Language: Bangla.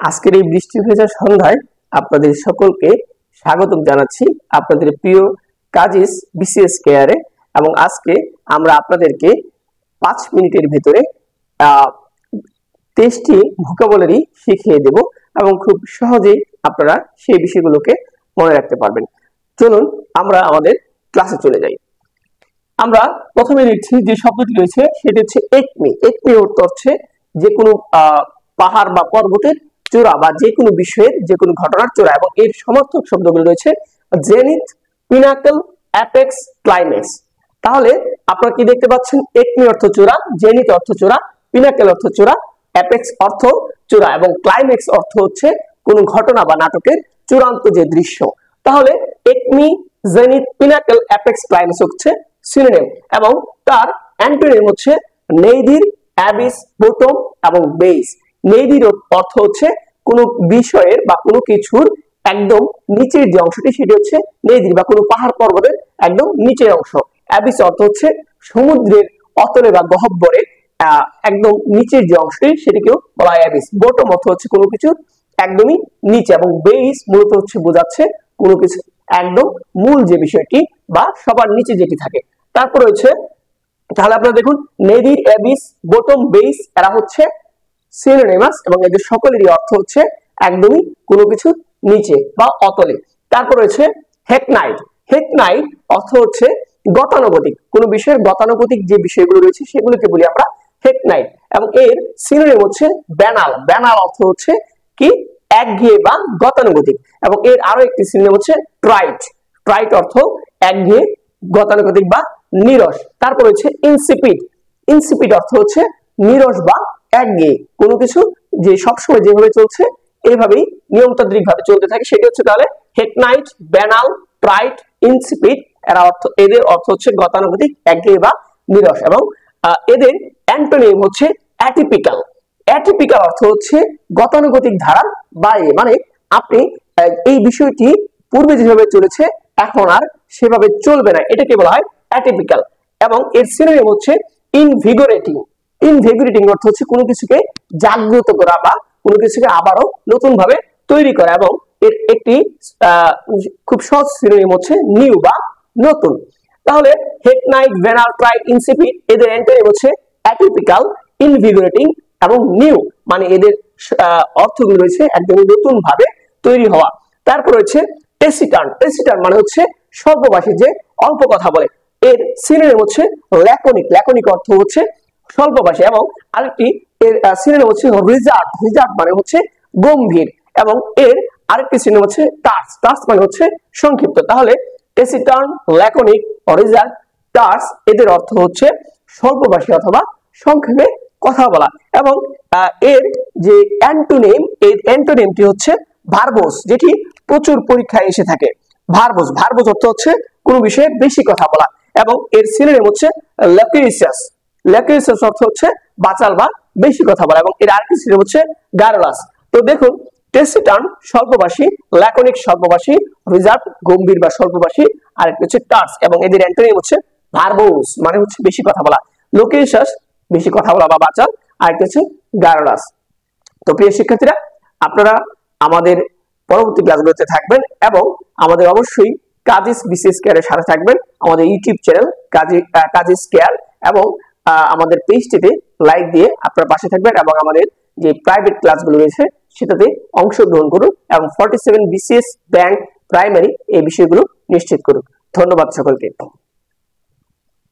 আজকের এই বৃষ্টি ভেজা সন্ধ্যায় আপনাদের সকলকে স্বাগতম জানাচ্ছি আপনাদের প্রিয় কাজিস বিসিএস কেয়ারে। এবং আজকে আমরা আপনাদেরকে 5 মিনিটের ভিতরে 23টি ভোকাবুলারি শিখিয়ে দেব এবং খুব সহজেই আপনারা সেই বিষয়গুলোকে মনে রাখতে পারবেন। চলুন আমরা আমাদের ক্লাসে চলে যাই। আমরা প্রথমে লিখছি যে শব্দটি রয়েছে সেটি হচ্ছে একমি। একমি অর্থ হচ্ছে যে কোনো পাহাড় বা পর্বতের চূড়া বা যে কোনো বিষয়ের যে কোনো ঘটনার চূড়া, এবং এর সমর্থক শব্দগুলো রয়েছে জেনিথ, পিনাকল, অ্যাপেক্স, ক্লাইম্যাক্স। তাহলে আপনারা কি দেখতে পাচ্ছেন? একমি অর্থ চূড়া, জেনিথ অর্থ চূড়া, পিনাকল অর্থ চূড়া, অ্যাপেক্স অর্থ চূড়া এবং ক্লাইম্যাক্স অর্থ হচ্ছে কোনো ঘটনা বা নাটকের চূড়ান্ত যে দৃশ্য। তাহলে Acme, zenith, pinnacle, apex, climax হচ্ছে সিনোনিম এবং তার অ্যান্টোনিম হচ্ছে নেইদির, অ্যাবিস, বটম এবং বেস। নেইদির অর্থ হচ্ছে কোনো বিষয়ের বা কোনো কিছুর একদম নিচের যে অংশটি সেটি হচ্ছে নেইদির বা কোনো পাহাড় পর্বতের একদম নিচের অংশ। অ্যাবিস অর্থ হচ্ছে সমুদ্রের অতলে বা গহ্বরে একদম নিচের যে অংশটি সেটিকেও বলা হয় অ্যাবিস। বটম অর্থ হচ্ছে কোনো কিছুর একদমই নিচে এবং বেস মূলত হচ্ছে বোঝাচ্ছে কোনো কিছু একদম মূল যে বিষয়টি বা সবার নিচে যেটি থাকে। তারপর রয়েছে, তাহলে আপনারা দেখুন নেইদির, অ্যাবিস, বটম, বেস এরা হচ্ছে সিনোনিমাস এবং এদের সকলেরই অর্থ হচ্ছে একদমই কোনো কিছু নিচে বা অতলে। তারপর রয়েছে হেকনাইট। হেকনাইট অর্থ হচ্ছে গতানুগতিক, কোনো বিষয়ের গতানুগতিক যে বিষয়গুলো রয়েছে সেগুলোকে বলি আমরা হেকনাইট এবং এর সিনোনিম হচ্ছে ব্যানাল। ব্যানাল অর্থ হচ্ছে কি? একঘেয়ে বা গতানুগতিক এবং এর আরো একটি সিনোনিম হচ্ছে ট্রাইট। ট্রাইট অর্থ একঘেয়ে, গতানুগতিক বা নিরস। তারপর হচ্ছে ইনসিপিড। ইনসিপিড অর্থ হচ্ছে নিরস বা একঘেয়ে, কোনো কিছু যে সবসময় যেভাবে চলছে এইভাবেই নিয়মতান্ত্রিক ভাবে চলতে থাকে সেটি হচ্ছে তাহলে হেকনাইট, ব্যানাল, ট্রাইট, ইনসিপিড। এদের অর্থ হচ্ছে গতানুগতিক, একঘেয়ে বা নিরস এবং এদের অ্যান্টোনিম হচ্ছে অ্যাটিপিক্যাল। অ্যাটিপিক্যাল অর্থ হচ্ছে গতানুগতিক ধারার বাইরে, মানে আপনি এই বিষয়টি পূর্বে যেভাবে চলেছে এখন আর সেভাবে চলবে না, এটাকে বলা হয় অ্যাটিপিক্যাল। এবং এর সিনোনিম হচ্ছে ইনভিগোরেটিং। ইনভিগোরেটিং অর্থ হচ্ছে কোনো কিছুকে জাগ্রত করা বা কোনো কিছুকে আবারও নতুন ভাবে তৈরি করা এবং এর একটি খুব সহজ সিনোনিম হচ্ছে নিউ বা নতুন। তাহলে হেকনাইট, ব্যানাল, ট্রাইট, ইনসিপিড এদের অ্যান্টোনিম হচ্ছে অ্যাটিপিক্যাল, ইনভিগোরেটিং এবং নিউ, মানে এদের অর্থগুলো রয়েছে একদমই নতুন ভাবে তৈরি হওয়া। তারপর রয়েছে টেসিটার্ন। টেসিটার্ন মানে হচ্ছে স্বল্পভাষী, যে অল্প কথা বলে। এর সিনোনিম হচ্ছে ল্যাকনিক। ল্যাকনিক অর্থ হচ্ছে স্বল্পভাষী এবং আরেকটি এর সিনোনিম হচ্ছে রিজার্ভ। রিজার্ভ মানে হচ্ছে গম্ভীর এবং এর আরেকটি সিনোনিম হচ্ছে টার্স। টার্স মানে হচ্ছে সংক্ষিপ্ত। তাহলে টেসিটার্ন, ল্যাকনিক, রিজার্ভ, টার্স এদের অর্থ হচ্ছে স্বল্পভাষী অথবা সংক্ষেপে কথা বলা। এবং এর যে অ্যান্টোনিম, এই অ্যান্টোনিমটি হচ্ছে ভার্বোস, যেটি প্রচুর পরীক্ষায় এসে থাকে। ভার্বোস, ভার্বোস অর্থ হচ্ছে কোনো বিষয়ে বেশি কথা বলা এবং এর সিনোনিম হচ্ছে ল্যাকুইসাস। ল্যাকুইসাস অর্থ হচ্ছে বাচাল বা বেশি কথা বলা এবং এর আরেকটি সিনোনিম হচ্ছে গারোলাস। তো দেখুন, টেসিটার্ন স্বল্পভাষী, ল্যাকনিক স্বল্পভাষী, রিজার্ভ গম্ভীর বা স্বল্পভাষী, আরেকটি হচ্ছে টার্স এবং এদের অ্যান্টোনিম হচ্ছে ভার্বোস, মানে হচ্ছে বেশি কথা বলা। লোকেশাস বেশি কথা বলা বা বাচাল, আরেকটি হচ্ছে গারোলাস। তো প্রিয় শিক্ষার্থীরা, আপনারা আমাদের পরবর্তী ক্লাসগুলোতে থাকবেন এবং আমাদের অবশ্যই কাজিস বিসিএস কেয়ারের সাথে থাকবেন। আমাদের ইউটিউব চ্যানেল কাজিস কেয়ার এবং আমাদের পেজটিতে লাইক দিয়ে আপনারা পাশে থাকবেন এবং আমাদের যে প্রাইভেট ক্লাসগুলো রয়েছে সেটাতে অংশগ্রহণ করুন এবং 47 বিসিএস ব্যাংক প্রাইমারি এই বিষয়গুলো নিশ্চিত করুন। ধন্যবাদ সকলকে।